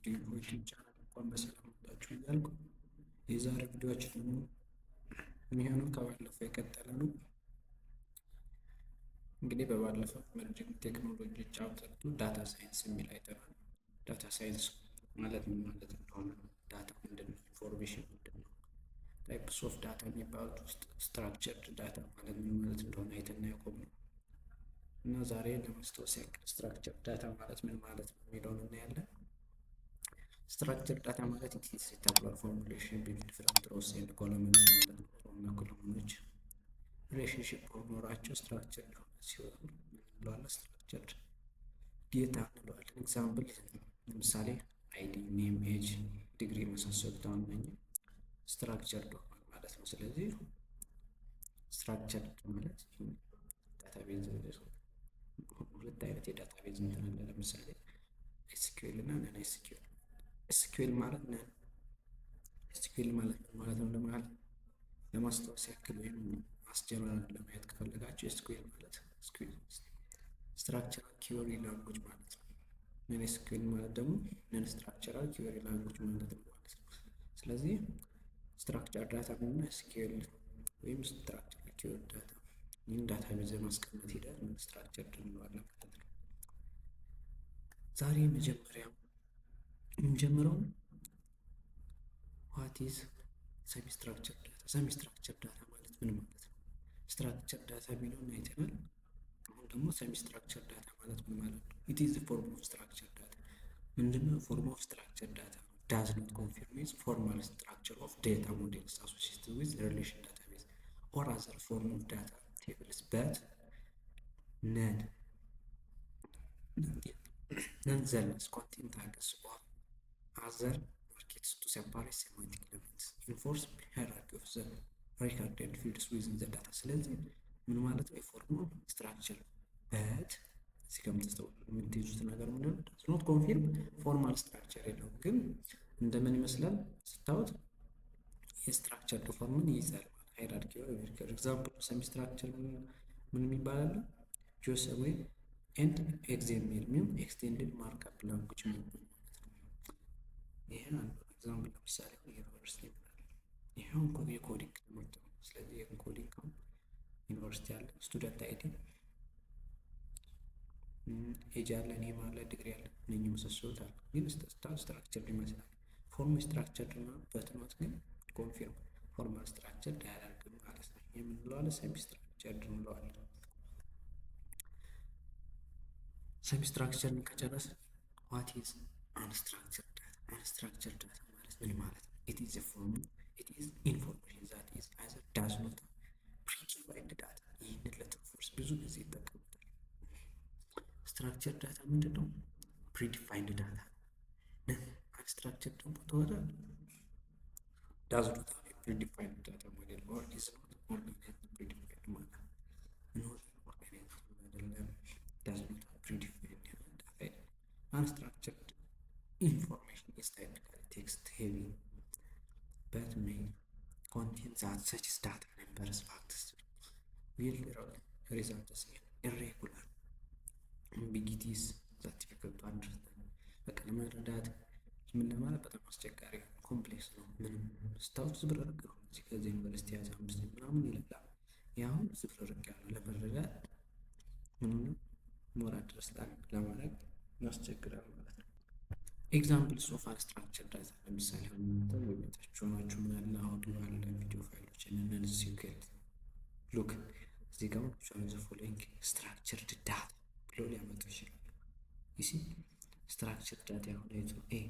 ዩቲዩብ ቻናል እንኳን በሰላም መጣችሁ እያልኩ የዛሬ ቪዲዮአችን ደግሞ የሚሆነው ከባለፈው የቀጠለ ነው። እንግዲህ በባለፈው ኢመርጂንግ ቴክኖሎጂዎች አውጥቶ ዳታ ሳይንስ የሚል አይተናል። ዳታ ሳይንስ ማለት ምን ማለት እንደሆነ፣ ዳታ ምንድን ነው፣ ኢንፎርሜሽን ምንድን ነው፣ ታይፕስ ኦፍ ዳታ የሚባሉት ውስጥ ስትራክቸርድ ዳታ ማለት ምን ማለት እንደሆነ አይተና ያቆምነው እና ዛሬ ለማስታወስ ያክል ስትራክቸር ዳታ ማለት ምን ማለት ነው የሚለውን እናያለን። ስትራክቸር ዳታ ማለት it is a tabular formulation built from rows and columns ማለት ነው። እና ኮለመኖች ሪሌሽንሺፕ ኖራቸው ስትራክቸር ሲሆን ምን እንለዋለን? ስትራክቸርድ ዴታ እንለዋለን። ኤግዛምፕል ለምሳሌ አይዲ፣ ኔም፣ ኤጅ፣ ዲግሪ የመሳሰሉት አሁን ስትራክቸርድ ማለት ነው። ስለዚህ ስትራክቸርድ ማለት ዳታቤዝ ሁለት አይነት የዳታቤዝ እንትን አለ። ለምሳሌ ኤስኪዩኤል እና ነን ኤስኪዩኤል። ኤስኪዩኤል ማለት ነን ኤስኪዩኤል ማለት ነው ማለት ነው ለማለት ለማስታወስ ያክል ወይም አስጀምረን ለማየት ከፈለጋችሁ ኤስኪዩኤል ማለት ስትራክቸራል ኪወሪ ላንጉጅ ማለት ነው። ነን ኤስኪዩኤል ማለት ደግሞ ነን ስትራክቸራል ኪወሪ ላንጉጅ ማለት ነው ማለት ነው። ስለዚህ ስትራክቸር ዳታ እና ኤስኪዩኤል ወይም ስትራክቸራል ኪወሪ ዳታ ይህን ዳታቤዝ የማስቀመጥ ሂደት ምን ስትራክቸርድ እንለዋለን ማለት ነው። ዛሬ የምንጀምረው ዋት ኢዝ ሰሚ ስትራክቸር ዳታ። ሰሚ ስትራክቸር ዳታ ማለት ምን ማለት ነው? ስትራክቸር ዳታ የሚለውን አይተናል። አሁን ደግሞ ሰሚ ስትራክቸር ዳታ ማለት ምን ማለት ነው? ኢት ኢዝ ፎርም ኦፍ ስትራክቸር ዳታ። ምንድነው ፎርም ኦፍ ስትራክቸር ዳታ? ዳዝ ኖት ኮንፊርም ዊዝ ፎርማል ስትራክቸር ኦፍ ዴታ ሞዴልስ አሶሲኤትድ ዊዝ ሪሌሽን ዳታቤዝ ኦር አዘር ፎርም ኦፍ ዳታ tables, but nonetheless contain tags or other markets to separate semantic elements, enforce hierarchy of the recorded fields within the data. ስለዚህ ምን ማለት ነው? የፎርሙ ስትራክቸር በት እዚህ ከምትይዙት ነገር ምንድን ነው? does not confirm ፎርማል ስትራክቸር የለውም፣ ግን እንደምን ይመስላል ስታዩት የስትራክቸር ፎርምን ይይዛል። ሃይራርኪ ኤግዛምፕል ሰሚ ስትራክቸር ምን የሚባላል? ጆሰዌ ኤንድ ኤግዜሜል ሚን ኤክስቴንድድ ማርክአፕ ላንጉጅ የሚባል ማለት ነው። ይሄ አንዱ ኤግዛምፕል ለምሳሌ ዩኒቨርሲቲ ይባላል። ይሄው የኮዲንግ ትምህርት ነው። ስለዚህ የኮዲንግ ዩኒቨርሲቲ አለ፣ ስቱደንት አይዲ፣ ኤጅ አለ፣ ኔም አለ፣ ዲግሪ አለ። እነኚህ መሰሰሉት አለ። ግን ስትራክቸር ይመስላል። ፎርም ስትራክቸር እና በትኖት ግን ኮንፊርም ፎርማል ስትራክቸር ዳያግራም ማለት ነው። የምንለዋለን ሰሚ ስትራክቸር እንለዋለን። ሰሚ ስትራክቸርን ከጨረስ ዋት ኢዝ አንስትራክቸር ዳታ። አንስትራክቸር ዳታ ማለት ምን ማለት ነው? ኢት ኢዝ ፎርም ኢት ኢዝ ኢንፎርሜሽን ዛት ኢዝ አይዘር ዳዝ ኖት ፕሪዲፋይንድ ዳታ። ይህንን ለትሩፎርስ ብዙ ጊዜ ይጠቀሙታል። ስትራክቸር ዳታ ምንድን ነው? ፕሪዲፋይንድ ዳታ። አንስትራክቸር ደግሞ ተወዳ ዳዝ ኖት predefined data model or is not organized predefined ማለት ነው። organized አይደለም፣ does not have predefined data. Unstructured information is typically text heavy but may contain that such as data numbers, facts will result in irregular ambiguities that difficult to understand. በቃ ለመረዳት ምን ለማለት በጣም አስቸጋሪ ኮምፕሌክስ ነው። ምንም ስታውስ ዝብረርቅ ነው። እዚህ ከዚህ ዩኒቨርሲቲ ያዘ 5 ምናምን ይላል። ያው ዝብረርቅ ያለው ለመረዳት ምንም ሞራ ድረስ ለማድረግ ያስቸግራል ማለት ነው። ኤግዛምፕልስ ኦፍ አንስትራክቸር ዳታ ለምሳሌ አሁን ተወይታችሁ ናችሁ ምን ያለ አውዲዮ አለ፣ ቪዲዮ ፋይሎች እነን ሲኬት ሉክ እዚህ ጋር ሾው ዘ ፎሎዊንግ ስትራክቸርድ ዳታ ብሎ ሊያመጡ ይችላል። ይሲ ስትራክቸርድ ዳታ ያው ዳይቶ ኤ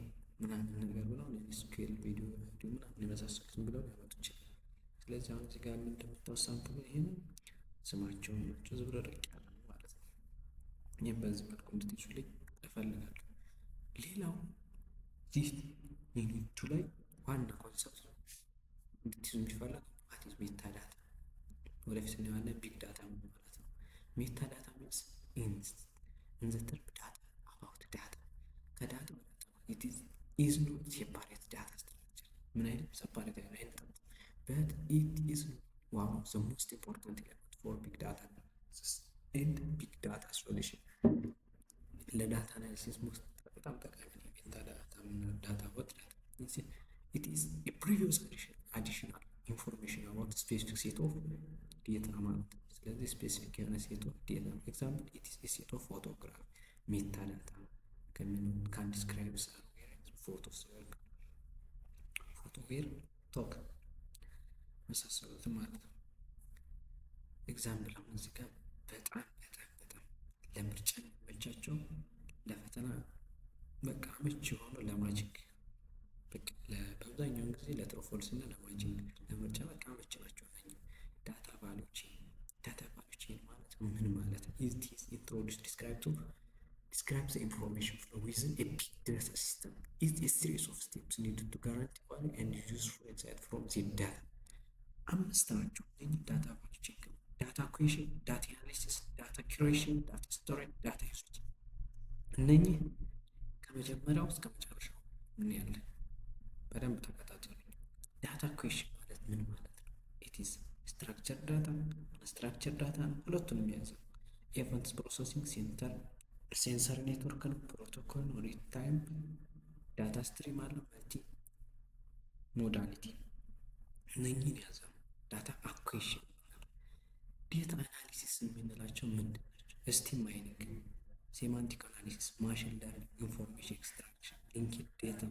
ምናምን ነገር ብለው ኤስኪዩኤል ቪዲዮ ምናምን የመሳሰሉትን ብለው ሊያመጡ ይችላል። ስለዚህ አሁን እዚህ ጋር እንደምታሳምሩ ይሄንን ስማቸውን ናቸው ዝብረርቅ ያለ ማለት ነው። ይህም በዚህ መልኩ እንድትይዙልኝ እፈልጋለሁ። ሌላው እዚህ ዩኒቱ ላይ ዋና ኮንሰፕት እንድትይዙ የሚፈልገው ዋት ኢዝ ሜታ ዳታ። ወደፊት እናያለን። ቢግ ዳታ ማለት ነው። ሜታ ዳታ ሚንስ ኢን ዘ ተርም ዳታ አባውት ዳታ ከዳታ it is not separate data structure. ምን አይነት separate አይደለም፣ but it is one of the most important elements for big data analysis and big data solution. ለዳታ አናሊሲስ በጣም ጠቃሚ ነው ሜታ ዳታ it is a previous additional information about specific set of data ማለት ነው። ስለዚህ ስፔሲፊክ የሆነ ሴት ኦፍ ዴታ ኤግዛምፕል ኢት ኢዝ ኤ ሴት ኦፍ ፎቶግራፍ ሜታ ዳታ ካን ዲስክራይብ ፎቶስ ፎቶ ዌር ቶክ መሳሰሉትን ማለት ነው። ኤግዛምፕል አሁን እዚህ ጋር በጣም ለምርጫ የሚመቻቸው ለፈተና በቃ ምቹ የሆኑ ለማጂክ በቃ በአብዛኛውን ጊዜ ለትሩ ፎልስ እና ለማጂክ ለምርጫ በቃ ምቹ ናቸው። ዳታ ቫልዩቼ ማለት ምን ማለት ነው? it is introduced describes the information flow within a big data system. It is a series of steps needed to guarantee value and useful insight from the data. አምስት ናቸው እነዚህ ዳታ ቫልዩቼ ዳታ ኩዌሽን፣ ዳታ አናሊሲስ፣ ዳታ ኩሬሽን፣ ዳታ ስቶሬጅ፣ ዳታ ዩሴጅ። እነኚህ ከመጀመሪያው እስከ መጨረሻው ምን ያለ በደንብ ተከታተሉ። ዳታ ኩዌሽን ማለት ምን ማለት ነው? ኢት ኢዝ ስትራክቸር ዳታ አንስትራክቸር ዳታ ነው። ሁለቱንም የያዘ ኤቨንትስ ፕሮሰሲንግ ሴንሰር ኔትወርክ ነው። ፕሮቶኮል ነው። ሪል ታይም ዳታ ስትሪም አለው። መልቲ ሞዳሊቲ እነኚህን የያዘ ነው ዳታ አኩዌሽን። ዴታ አናሊሲስ የምንላቸው ምንድን ናቸው? ስቲም ማይኒንግ፣ ሴማንቲክ አናሊሲስ፣ ማሽን ለርኒንግ፣ ኢንፎርሜሽን ኤክስትራክሽን፣ ሊንክድ ዴታ፣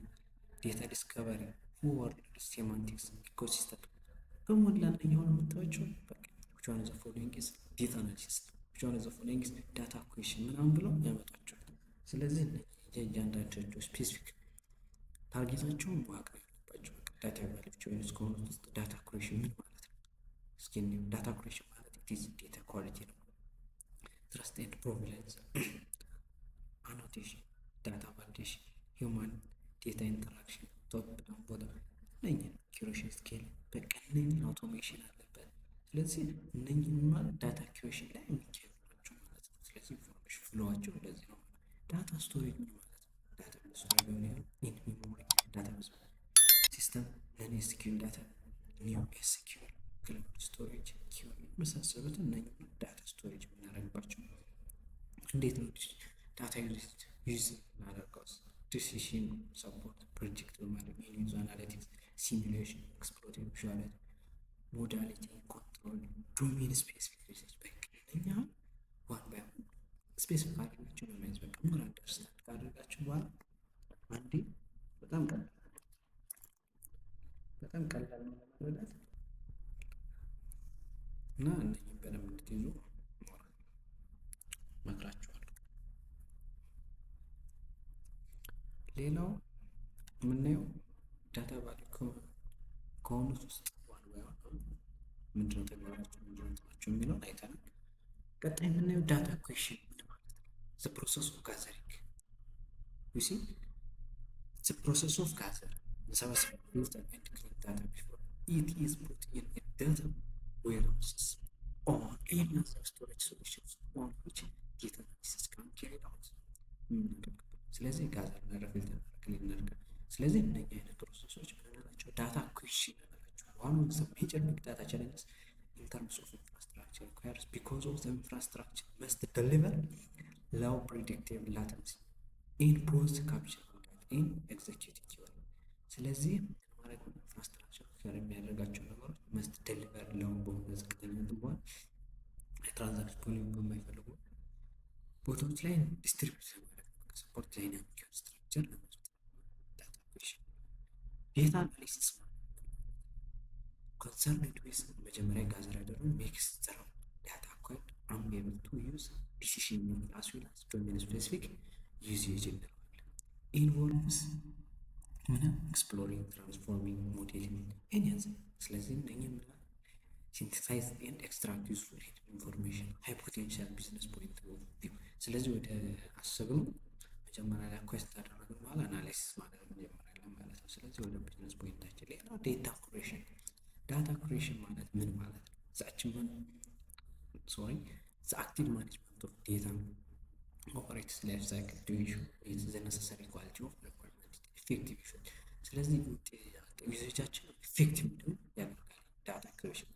ዴታ ዲስከቨሪ፣ ፎርዋርድ ሴማንቲክስ፣ ኢኮሲስተም በሞላ እየሆነ የምታዩቸው በቃ which one of the following is ዴታ አናሊሲስ፣ which one of the following is ዳታ አኩዌሽን ምናምን ብለው ያመጣቸዋል። ስለዚህ የእያንዳንዳቸው ስፔሲፊክ ታርጌታቸውን ማወቅ ያለባቸው ዳታ ቫልዩዎች ወይም እስከሆኑት ውስጥ ዳታ አኩዌሽን ምን ማለት ነው? እስኪ ዳታ አኩዌሽን ማለት ዴታ ኳሊቲ ነው። ትረስት ኤንድ ፕሮቪለንስ፣ አኖቴሽን፣ ዳታ ቫሊዴሽን፣ ሂውማን ዴታ ኢንተራክሽን፣ ቶፕ ዳውን ቦተም እነኝን ኩሬሽን ስኬል በቃ እነኝን አውቶሜሽን አለበት። ስለዚህ እነኝን ማለት ዳታ ኩሬሽን ላይ የሚካሄዱ ናቸው ማለት ነው። ስለዚህ ኢንፎርሜሽን ፍሎዋቸው እንደዚህ ነው። ዳታ ስቶሬጅ ምን ማለት ነው? ዳታ ስቶሬጅ ምን ያህል ኢን ሜሞሪ ዳታ ሲስተም ነን ኤስኪዩል ዳታ ኒው ኤስኪዩል ክላውድ ስቶሬጅ ኪዩሪ መሳሰሉትን እነኝህ ዳታ ስቶሬጅ የምናደርግባቸው። እንዴት ነው ዳታ ዩዝ እናደርገው? ዲሲሽን ሰፖርት፣ ፕሮጀክት በማድረግ ዩዝ አናሊቲክስ፣ ሲሙሌሽን፣ ኤክስፕሎሬሽን፣ ቪዥዋላይዝ፣ ሞዳሊቲ፣ ኮንትሮል፣ ዶሜን ስፔሲፊክ ሪሰርች። በቃ እነኛ ዋን ባይ ዋን ስፔሲፊክ አድርጋቸው በመያዝ በቃ ሞር አንደርስታንድ ካደረጋችሁ በኋላ አንዴ በጣም ቀላል ነው ለመረዳት እና እነኝህን በደንብ እንድትይዙ እመክራችኋለሁ። ሌላው የምናየው ዳታ ቫልዩ ከሆኑት ውስጥ ዋን ባይ ዋን ምንድነው ተግባራቸው ምንድነው የሚለውን አይተናል። ቀጣይ የምናየው ዳታ ኩዌሽን ምን ማለት ነው? ዘ ፕሮሰስ ኦፍ ጋዘሪንግ ዩ ሲ ዘ ፕሮሰስ ኦፍ ጋዘሪንግ ሰበስብ ፊልተር ኤንድ ክሊን ዳታ ቢፎር ኢት ኢዝ ፑት ኢን ኤ ዳታ warehouses or any other storage solutions on which data analysis can carry out። ስለዚህ ጋዘር እናደርግ ፊልተር ክሊን እናደርግ። ስለዚህ እነዚህ አይነት ፕሮሰሶች ምንላቸው? ዳታ ኩዌሽን እንላቸው። ዋን ኦፍ ዘ ሜጀር ቢግ ዳታ ቻሌንጅስ ኢን ተርምስ ኦፍ ኢንፍራስትራክቸር ሪኳየርስ ቢኮዝ ኦፍ ዘ ኢንፍራስትራክቸር መስት ደሊቨር ሎው ፕሬዲክቲቭ ላተንሲ ኢን ቦዝ ካፕቸር ኢን ኤግዜኪዩቲቭ ኪወርድ። ስለዚህ ማለት ነው ኢንፍራስትራክቸር ጋር የሚያደርጋቸው ነገሮች መስት ደሊቨር ሎው በሆነ ዝቅተኛ በሆነ ትራንዛክሽን ቮሊዩም በማይፈልጉ ቦታዎች ላይ ዲስትሪቢዩት ለማድረግ ሰፖርት ዳይናሚክ ስትራክቸር ለመስጠት ዳታ ኩዌሽን። ዴታ አናሊሲስ ኮንሰርንድ ዊዝ መጀመሪያ ጋዘር ያደረጉ ሜክስ ዘራው ዳታ አኳይርድ አም ኤብል ቱ ዩዝ ዲሲሽን ሜኪንግ አስ ዌል አስ ዶሜን ስፔሲፊክ ዩዜጅ እንለዋለን። ኢንቮልቭስ ምንም ኤክስፕሎሪንግ ትራንስፎርሚንግ ሞዴሊንግ ኤኒያዝ። ስለዚህ እነኝህ ምና ሲንቴሳይዝ ኤንድ ኤክስትራክት ዩዝፉል ኢንፎርሜሽን ሃይ ፖቴንሻል ቢዝነስ ፖይንት ኦፍ ቪው። ስለዚህ ወደ አሰብነው መጀመሪያ ላይ ኳስት አደረግን በኋላ አናሊሲስ ማለት እንጀምራለን ማለት ነው። ስለዚህ ወደ ቢዝነስ ፖይንታችን ሌላ ዴታ ኩሬሽን። ዳታ ኩሬሽን ማለት ምን ማለት ነው? ዘ አክቲቭ ማኔጅመንት ኦፍ ዴታ ኦፐሬትስ ላይፍ ሳይክል ቱ ኢንሹር ኢዝ ዘ ነሰሰሪ ኳሊቲ ኦፍ ሪኳየርመንት ኢፌክቲቭ ዩሴጅ። ስለዚህ ዩሴጃችን ኢፌክቲቭ እንዲሆን ያደርጋል ዳታ ኩሬሽን።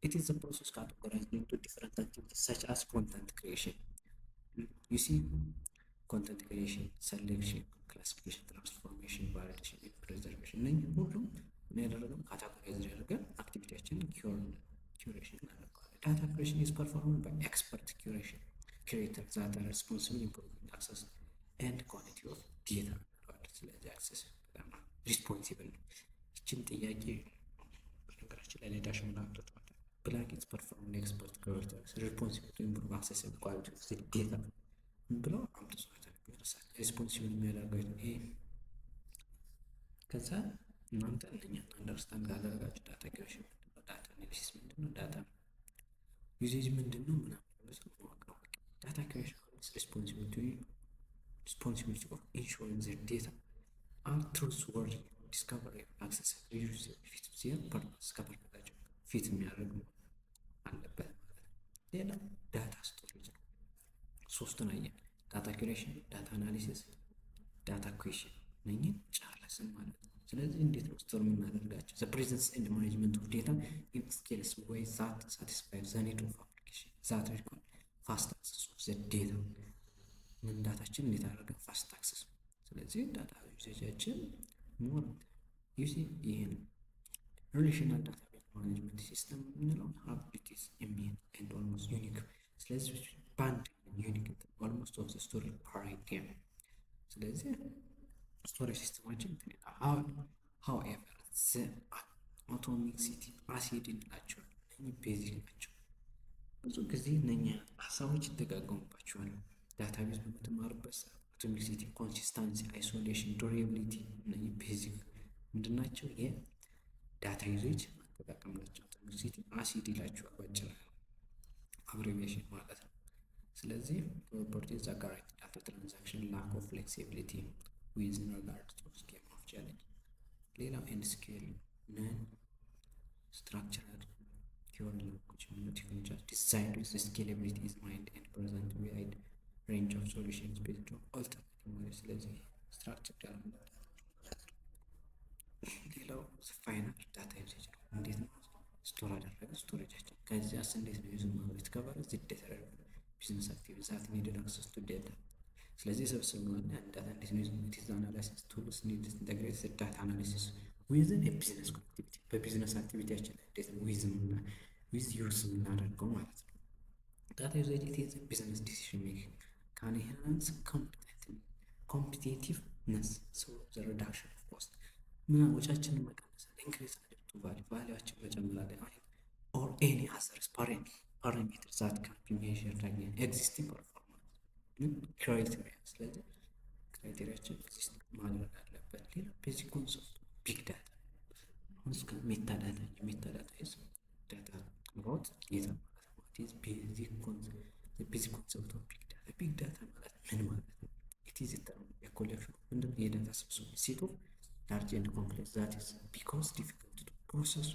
It is a process categorized into different activities such as content creation. You see, content creation, selection, ክላሲፊኬሽን፣ ትራንስፎርሜሽን፣ ቫሊዴሽን፣ ፕሬዘርቬሽን እነኝህ ሁሉም ምን ያደረገው ካታጎራይዝ ያደረገ አክቲቪቲያችን curation እናደርገዋለን። ዳታ curation is performed by expert curator that are responsible improving access and quality of data እንለዋለን። ስለዚህ አክሰስ በጣም ሪስፖንሲብል ነው። ይችን ጥያቄ በነገራችን ላይ ዳሽ ምናምን ብላክ ኢዝ ፐርፎርም ኤክስፐርት curator responsible to improve access and quality of the data ብለው አምጥቷታል። ሪስፖንሲብል የሚያደርገው ይሄ ከዛ እናንተ እኛ አንደርስታንድ ካደረጋችሁ ዳታ curation ምንድነው፣ ዳታ አናሊሲስ ምንድነው፣ ዳታ ዩዜጅ ምንድነው ምናምን ማወቅ ነው። ዳታ curation is responsibility of ensuring that data are trustworthy, discovery, accessible, reusable, fit their purpose ከፐርፐዛቸው ፊት የሚያደርግ አለበት ማለት ነው። ሌላ ዳታ ስቶሬጅ ነው። ሶስቱን አየን። ዳታ curation፣ ዳታ አናሊሲስ፣ ዳታ ኩዌሽን እነኝን ጨረስን ማለት ነው። ስለዚህ እንዴት ነው ስቶር የምናደርጋቸው? the presence and management of data in scales way that satisfy the need of application that require fast access of the data ምን ዳታችን እንዴት አደረገን ፋስት አክሰስ። ስለዚህ ዳታ ዩዜጃችን ሞር ዩዚ ይሄን ሪሌሽናል ዳታቤዝ ማኔጅመንት ሲስተም የምንለው ሀቢሊቲስ የሚል ኤንድ ኦልሞስት ዩኒክ። ስለዚህ ባንድ ዩኒክ ኦልሞስት ኦፍ ዘ ስቶሪ ፓራዳይም። ስለዚህ ስቶሬጅ ሲስተማችን however the አቶሚክሲቲ አሲድ እንላቸዋለን። እነዚህ ቤዚክ ናቸው። ብዙ ጊዜ እነኛ ሀሳቦች ይደጋገሙባቸዋል። ዳታቤዝ በምትማሩበት ሰዓት አቶሚክሲቲ፣ ኮንሲስታንሲ፣ አይሶሌሽን፣ ዱሬቢሊቲ እነዚህ ቤዚክ ምንድናቸው? የዳታ ዩዜጅ አጠቃቀም ናቸው። አቶሚክሲቲ አሲድ ይላቸዋል ባጭሩ አብሬቪዬሽን ማለት ነው። ስለዚህ ፕሮፐርቲዝ አጋራይት ዳታ ትራንዛክሽን ላክ ኦፍ ፍሌክሲቢሊቲ ዊዝ ሪጋርድ ቱ ስኬል ኦፍ ቻሌንጅ። ሌላው ኤንድ ስኬል ነን ስትራክቸራል ቲዮሪ ላንጉጅ ቴክኖሎጂ ዲዛይንድ ዊዝ ስኬላቢሊቲ ኢዝ ማይንድ ኤንድ ፕሬዘንት ዋይድ ሬንጅ ኦፍ ሶሉሽንስ ቤዝድ ኦን ኦልተርኔቲቭ ሞዴል። ስለዚህ ስትራክቸር ዳታ። ሌላው ፋይናል ዳታ ዩዜጅ ነው። እንዴት ነው ስቶር አደረገ ስቶሬጃችን፣ ከዚያስ እንዴት ነው ዩዝ ማድረግ የተከበረ ዚደተረ ቢዝነስ አክቲቪቲ ዛት ኒድድ አክሰስ ቱ ዳታ። ስለዚህ ሰብስበናል ዳታ እንዴት ነው ዩዝ ዲዛይን አናላይሲስ ቱልስ ኒድድ ኢንተግሬት ዳታ አናሊሲስ ዊዝን የቢዝነስ አክቲቪቲ። በቢዝነስ አክቲቪቲያችን ላይ እንዴት ነው ዊዝ ዩዝ የምናደርገው ማለት ነው። ዳታ ዩዜጅ ኢዝ ቢዝነስ ዲሲዥን ሜኪንግ ካን ኢንሃንስ ኮምፒቲቲቭነስ ሶ ዘ ሪዳክሽን ኦፍ ኮስት ምን ወጫችንን መቀነስ ኢንክሪዝ አድርቱ ቫልዩአችን መጨመር አለ ኦር ኤኒ አዘርስ ፓራሜትር ዛት ካን ቢ ሜዠርድ አጌን ኤግዚስቲንግ ፐርፎርማንስ ክራይቴሪያ። ስለዚህ ክራይቴሪያችን ኤግዚስት ማድረግ አለበት። ሌላ ቤዚክ ኮንሰፕት ቢግ ዳታ አሁን እስከ ሜታ ዳታ ኢዝ ዳታ ሮት ዴታ ማለት ኢዝ ቤዚክ ኮንሰፕት ኦፍ ቢግ ዳታ። ቢግ ዳታ ማለት ምን ማለት ነው? ኢት ኢዝ ኮሌክሽን ምንድን ነው? የዳታ ስብስብ ሴት ኦፍ large and complex that is because difficult to process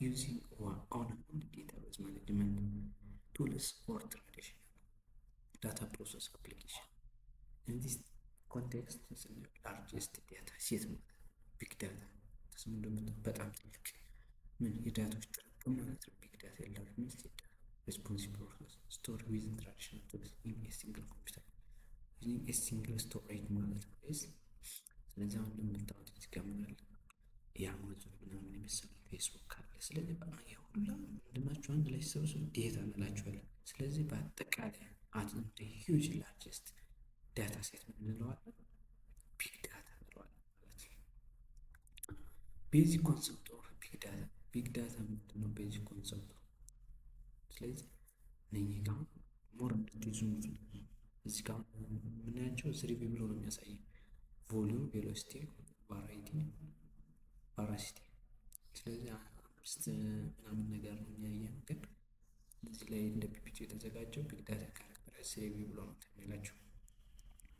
using on database management tools or traditional data process application. In this context, largest data set big data ተስሙ እንደምታውቁት በጣም ትልቅ ምን የዳታዎች ጥርቅም ማለት ነው። ቢግ ዳታ large means data responsible for store within traditional tools in a single computer using a single storage ማለት ነው። ስለዚህ አሁን እንደምታዩት እዚህ ጋር ምን አለ? የአማዞን ምናምን የመሰለ ፌስቡክ አለ። ስለዚህ ሁላ ምንድናቸው አንድ ላይ ሲሰበሰቡ ዴታ እንላቸዋለን። ስለዚህ በአጠቃላይ አት ሂውጅ ላርጀስት ዳታ ሴት እንለዋለን፣ ቢግ ዳታ እንለዋለን ማለት ነው። ቤዚክ ኮንሰፕት ኦፍ ቢግ ዳታ ምንድነው? ቤዚክ ኮንሰፕት። ስለዚህ እነኚህ ጋር ሞር እንድትይዙ እዚህ ጋር ምናያቸው ስሪቪ ብሎ ነው የሚያሳየው ቮሊዩም፣ ቬሎሲቲ፣ ቫራሲቲ። ስለዚህ አምስት ምናምን ነገር ነው የሚያየው። ግን እዚህ ላይ እንደ ፒፒቲ የተዘጋጀው ቢግ ዳታ ካራክተራይዝ ሪቪው ብሎ ነው የሚላቸው።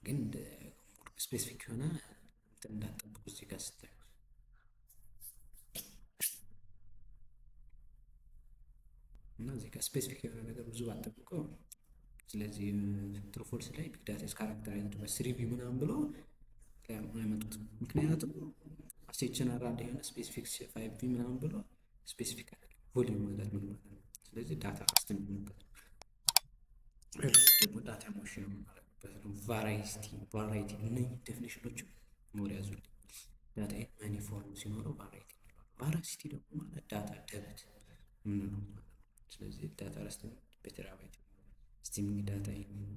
ግን እንደ ስፔሲፊክ የሆነ እንትን እንዳትጠብቁ እዚህ ጋር ስታዩ እና እዚህ ጋር ስፔሲፊክ የሆነ ነገር ብዙ ባትጠብቁ። ስለዚህ ትሩ ፎልስ ላይ ቢግ ዳታ ካራክተራይዝድ ባይ ሪቪው ምናምን ብሎ ያመጡት። ምክንያቱም ጀነራል የሆነ ስፔሲፊክ 5V ምናምን ብሎ ስፔሲፊክ አይደለም ቮሊዩም ማለት ምን ማለት ነው። ስለዚህ ዳታ አስተምሩበት ደግሞ ዳታ ሞሽን ማለት ቫራይቲ እነዚህ ዴፊኒሽኖች ሞር ያዙልኝ። ዳታ መኒ ፎርም ሲኖረው ቫራይቲ ይኖረዋል። ቫራሲቲ ደግሞ ማለት ዳታ ደብት ምንለው ማለት ነው። ስለዚህ ዳታ በቴራባይት ስቲሚንግ ዳታ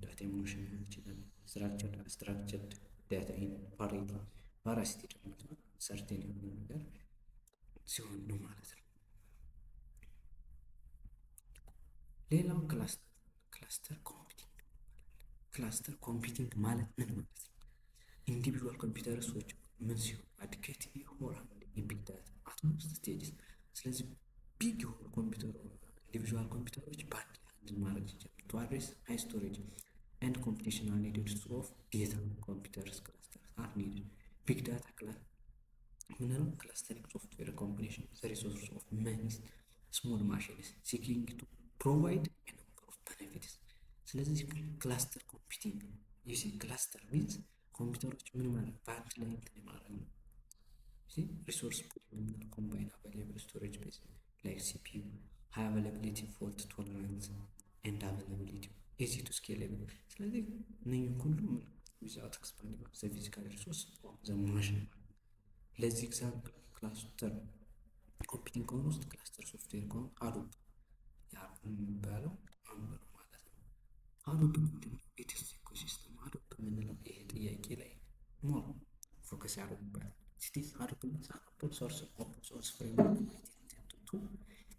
ዳታ ኢሞሽን ይችላል። ስትራክቸርድ ዳታ ቫራሲቲ ደግሞ ሰርቴን የሆነ ነገር ሲሆን ነው ማለት ነው። ሌላው ክላስተር ኮምፒውቲንግ ማለት ምን ማለት ነው? ኢንዲቪዥዋል ኮምፒውተርሶች ምን ሲሆን አድኬት ይሆናል የቢግ ዳታ አትሞስት ስቴጅስ። ስለዚህ ቢግ የሆኑ ኢንዲቪዥዋል ኮምፒውተሮች በአንድ ላይ አንድን ማድረግ ይችላል። ቱ አድሬስ ሃይ ስቶሬጅ ኤንድ ኮምፒውቴሽናል ኒድስ ኦፍ ዴታ ኮምፒውተርስ ክላስተርስ አር ኒድድ። ቢግ ዳታ ምንለው ክላስተሪንግ ሶፍትዌር ኮምቢኔሽን ሪሶርስ ኦፍ መኒ ስሞል ማሽንስ ሲኪንግ ቱ ፕሮቫይድ ነምበር ኦፍ ቤኔፊትስ። ስለዚህ ክላስተር ኮምፒውቲንግ ዩሲ ክላስተር ሚንስ ኮምፒውተሮች ምን ማለት በአንድ ላይ እንትን ማድረግ ነው። ሪሶርስ ኮምባይን አቬሌብል ስቶሬጅ ቤዝ ላይክ ሲፒዩ ሃይ አቬሌቢሊቲ ፎልት ቶለራንስ ኤንድ አቬሌቢሊቲ ኢዚ ቱ ስኬሌብል። ስለዚህ እነኝህ ሁሉ ዊዛውት ኤክስፓንዲንግ ዘ ፊዚካል ሪሶርስ ዘ ማሽን። ለዚህ ኤግዛምፕል ክላስተር ኮምፒውቲንግ ከሆነ ውስጥ ክላስተር ሶፍትዌር ከሆነ ሀዶፕ የሚባለው አንዱ ነው ማለት ነው። ሀዶፕ ምንድን ነው? ኢትስ ኢኮሲስተም። ሀዶፕ የምንለው ይሄ ጥያቄ ላይ ሞር ፎከስ ያደርጉበታል። ሲቲዝ ሀዶፕ ኦፕን ሶርስ ፍሬምወርክ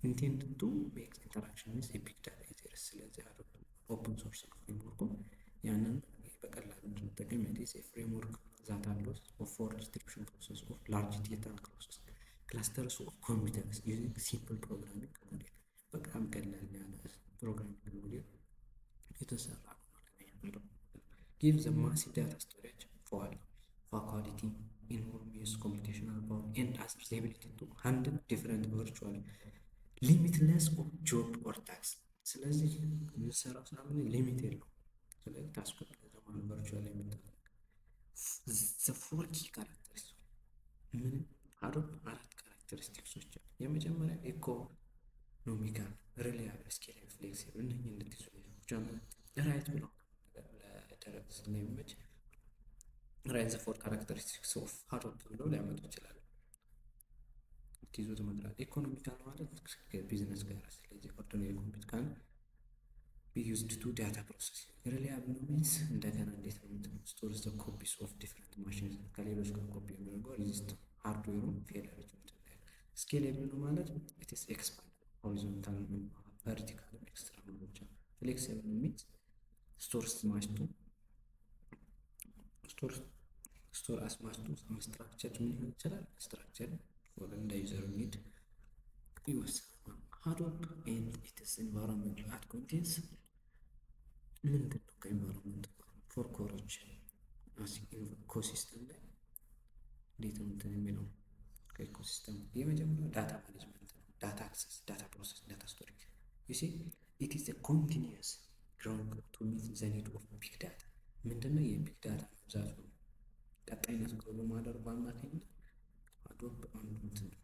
ኢንቴንድድ ቱ ሜክ ኢንተራክሽን ዊዝ ቢግ ዳታ ኢዘርስ። ስለዚህ ሀዶፕ ኦፕን ሶርስ ፍሬምወርኩ ያንን በቀላሉ እንድንጠቀም ያዲስ ፍሬምወርክ ዛት አለው ፎር ዲስትሪቢዩሽን ፕሮሰስ ኦፍ ላርጅ ዴታ ክላስስ ክላስተርስ ኦፍ ኮምፒውተርስ ዩዚንግ ሲምፕል ፕሮግራሚንግ ሞዴል። በጣም ቀላል ያለ ፕሮግራሚንግ ሞዴል የተሰራ ነው። ጊቭ ዘ ማሲቭ ዳታ ስቶሬጅ ፎር ኳሊቲ ኢንፎርሜሽን ኮምፒውቴሽናል ፓወር ኤንድ አዘር ኤቢሊቲ ቱ ሃንድል ዲፍረንት ቨርቹዋል ሊሚትለስ ኦፍ ጆብ ኦር ታስክ። ስለዚህ የምንሰራው ስራ ምን ሊሚት የለው። ስለዚህ ታስኮች ለማን ቨርቹዋል የሚታወቅ ዘ ፎር ኪ ካራክተሪስቲክስ ምን ሀዶፕ አራት ካራክተሪስቲክሶች አሉ። የመጀመሪያ ኢኮኖሚካል ሪላያብል ስኬሌብል ፍሌክሲብል። እነኚህ እንድትይዙ ራይት ብለው ለደረቅ ስለሚመች ራይት ዘ ፎር ካራክተሪስቲክስ ኦፍ ሀዶፕ ብለው ሊያመጡ ይችላሉ። ትይዙ ትመጥራል። ኢኮኖሚካል ማለት ቢዝነስ ጋር ስለዚህ ኦርዲናሪ ኮምፒውተር ካን ቢ ዩዝድ ቱ ዳታ ፕሮሰሲንግ። ሪላያብል ሚንስ እንደገና እንዴት ነው ስቶር ዘ ኮፒስ ኦፍ ዲፍረንት ማሽንስ ከሌሎች ጋር ኮፒ የሚያደርገው ሪዚስት ሃርድዌሩ ፌለር። ስኬሌብል ነው ማለት ኢትስ ኤክስፓንድ ሆሪዞንታል ቨርቲካል ኤክስተርናል ብቻ። ፍሌክሲብል ሚንስ ስቶር አስማስቱ ስትራክቸር ምን ሊሆን ይችላል ስትራክቸር ወደ እንደ ዩዘር ኒድ ይወሰናል። ሀዶፕ ኤንድ ኢትስ ኢንቫይሮንመንት አት ኮንቴንስ ምንድን ነው? ከኢንቫይሮንመንት ፎር ኮሮች ኢኮሲስተም ላይ እንዴት ነው እንትን የሚለው ከኢኮሲስተም የመጀመሪያው ዳታ ማኔጅመንት ነው። ዳታ አክሰስ፣ ዳታ ፕሮሰስ፣ ዳታ ስቶሬጅ ዩሲ ኢት ኢዝ ኮንቲኒየስ ግሮዊንግ ቱ ሚት ዘ ኒድ ኦፍ ቢግ ዳታ። ምንድነው የቢግ ዳታ መብዛቱ ነው። ቀጣይነት ግሮ በማድረግ በአማካኝነት ሀዶፕ አንዱ እንትን ነው።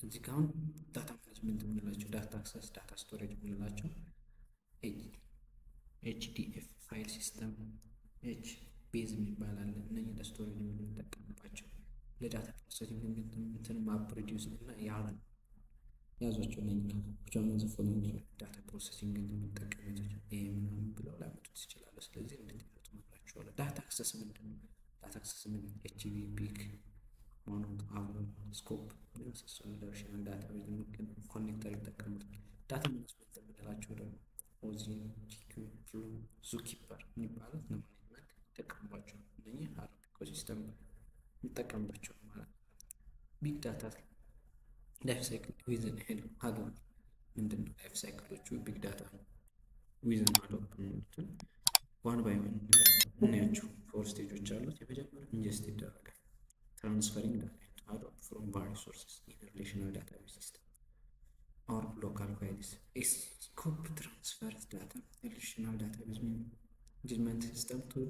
እዚህ ጋር አሁን ዳታ ማኔጅመንት የምንላቸው ዳታ አክሰስ፣ ዳታ ስቶሬጅ የምንላቸው ኤችዲኤፍ ፋይል ሲስተም ኤች ቤዝ የሚባል አለ። እነኚህ ለስቶሬጅ የምንጠቀምባቸው ለዳታ ፕሮሰሲንግ እንትን ማፕሮዲውስ እና ያለን ያዟቸው ነኝ ብቻውን ዘፈኑ ዳታ ፕሮሰሲንግ የምንጠቀምባቸው ይሄ ምናምን ብለው ላመጡት ይችላሉ። ስለዚህ እንድትይዙት መክራቸዋለሁ። ዳታ አክሰስ ምንድን ነው? ዳታ አክሰስ ምን ኤችቪ ፒክ ሞኖት አብሮን ስኮፕ የመሳሰሉ ቨርሽናል ዳታ ቤዝ ኮኔክተር ይጠቀሙታል። ዳታ ማኔጅመንት የምንላቸው ደግሞ ኦዚን ጂኪው ፍሎ ዙኪፐር የሚባሉት ለማኔጅመንት ይጠቀሙባቸው። እነኚህ ሀዶፕ ኢኮሲስተም ይጠቀምባቸው ማለት ነው። ቢግ ዳታ ላይፍ ሳይክል ዊዝን ሀዶፕ ምንድን ነው? ላይፍ ሳይክሎቹ ቢግ ዳታ ዊዝን ሀዶፕ የሚሉትን ዋን ባይ ዋን እናያቸው። ፎር ስቴጆች አሉት። የመጀመሪያው ኢንጀስት ይደረጋል ትራንስፈሪንግ ዳታ ሀዶፕ ፍሮም ቫሪየስ ሶርሰስ ኢን ሪሌሽናል ዳታቤዝ ሲስተም ኦር ሎካል ፋይልስ ስኮፕ ትራንስፈርስ ዳታ ሪሌሽናል ዳታቤዝ ማኔጅመንት ሲስተም ቱ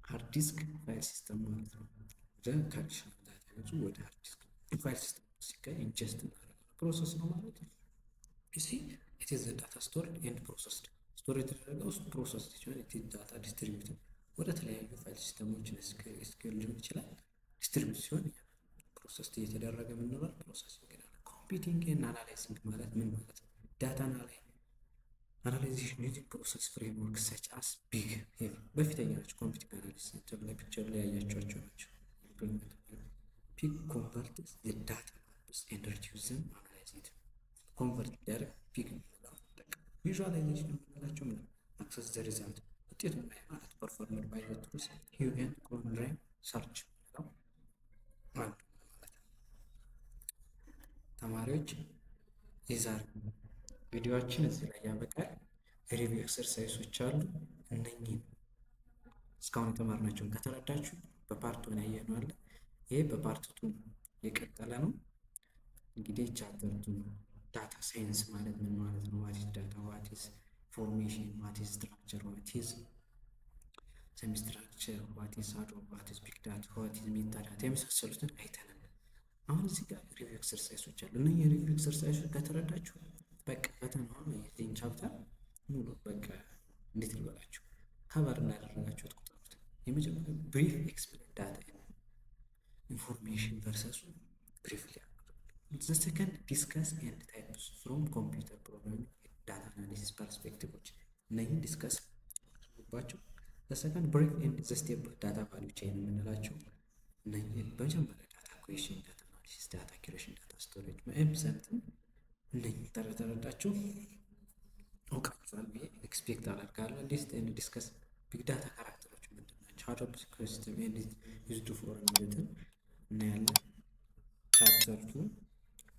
ሃርድ ዲስክ ፋይል ሲስተም ማለት ነው። ከሪሌሽናል ዳታቤዙ ወደ ሃርድ ዲስክ ፋይል ሲስተም ሲካሄድ ኢንጀስት እናደርጋለን። ፕሮሰስ ነው ማለት ነው። ኢት ኢዝ ዳታ ስቶርድ ኤንድ ፕሮሰስድ ስቶር የተደረገው ውስጥ ፕሮሰስ ሲሆን ዳታ ዲስትሪቢዩት ወደ ተለያዩ ፋይል ሲስተሞች ኤስኪዩኤል ሊሆን ይችላል። ዲስትሪቢዩት ሲሆን ፕሮሰስ እየተደረገ ምን ይኖራል? ፕሮሰሲንግ ይላል። ኮምፒውቲንግ ኤንድ አናላይዚንግ ማለት ምን ማለት ነው? ዳታ አናላይዜሽን ዩዚንግ ፕሮሰስ ፍሬምወርክ ሰች አስ ቢግ በፊተኛ ናቸው። ኮምፒውቲንግ አናሊሲስ ሴንተር ላይ ፒክቸር ላይ ያያቸዋቸው ናቸው። ፒግ ኮንቨርት ዳታ ኤንድ ሪዲዩስ ዘም አናላይዝ ኢት ኮንቨርት ሊያደርግ ፒግ ቪዥዋላይዜሽን የምንላቸው ምን አክሰስ ዘ ሪዛልት ውጤቱ ማለት ፐርፎርመር ባይ ዘ ቱልስ ሂው ኤንድ ኮንራይ ሰርች ነው ማለት ነው። ተማሪዎች የዛሬ ቪዲዮአችን እዚህ ላይ ያበቃል። ሪቪው ኤክሰርሳይሶች አሉ። እነኚህ እስካሁን የተማርናቸውን ከተረዳችሁ በፓርት 1 ያየነው አለ። ይሄ በፓርት 2 የቀጠለ ነው። እንግዲህ ቻፕተር 2 ዳታ ሳይንስ ማለት ምን ማለት ነው? ዋት ኢዝ ዳታ፣ ዋት ኢዝ ፎርሜሽን፣ ዋት ኢዝ ስትራክቸር፣ ዋት ኢዝ ሰሚ ስትራክቸር፣ ዋት ኢዝ ሃዶፕ፣ ዋት ኢዝ ቢግ ዳታ፣ ዋት ኢዝ ሜታ ዳታ የመሳሰሉትን አይተናል። አሁን እዚህ ጋር ሪቪው ኤክሰርሳይሶች አሉ። እነዚህ የሪቪው ኤክሰርሳይሶች ከተረዳችሁ በቃ ፈተናውን የዚህን ቻፕተር ሙሉ በቃ እንዴት ልበላችሁ ከበር እናደረጋችሁት ቁጥሩት። የመጀመሪያው ብሪፍ ኤክስፕሌን ዳታ ኢንፎርሜሽን ቨርሰሱ ብሪፍሊ ዘ ሰከንድ ዲስከስ ኤንድ ታይፕስ ፍሮም ኮምፒውተር ፕሮግራሚንግ ዳታ አናሊሲስ ፐርስፔክቲቮች እነዚህን ዲስከስ ባቸው። ዘ ሰከንድ ብሬክ ኤንድ ዘ ስቴፕ ዳታ ቫልዩ ቼን የምንላቸው እነዚህ በመጀመሪያ ዳታ ኩዌሽን፣ ዳታ አናሊሲስ፣ ዳታ ኩሬሽን፣ ዳታ ስቶሬጅ መምሰልትን እነዚህ ተረዳችሁ አውቃችኋል ብዬ ኤክስፔክት አደርጋለሁ። ሊስት ኤንድ ዲስከስ ቢግ ዳታ ካራክተሮች ምንድን ናቸው? ሃዶፕ ሲስተም ኤንድ ዩዝድ ፎር የሚሉትን እናያለን። ቻፕተር 2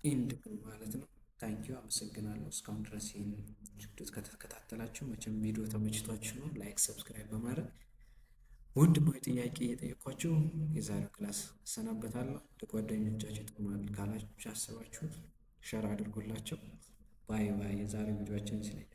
ኢንድ ማለት ነው። ታንኪዩ አመሰግናለሁ። እስካሁን ድረስ ይህን ቪዲዮ ከተከታተላችሁ መቼም ቪዲዮ ተመችቷችሁ ነው ላይክ ሰብስክራይብ በማድረግ ወንድማዊ ጥያቄ እየጠየኳችሁ የዛሬው ክላስ እሰናበታለሁ። ለጓደኞቻችሁ ይጠቅማል ካላችሁ አስባችሁ ሸር አድርጉላቸው። ባይ ባይ። የዛሬው ቪዲዮአችን ሲለኝ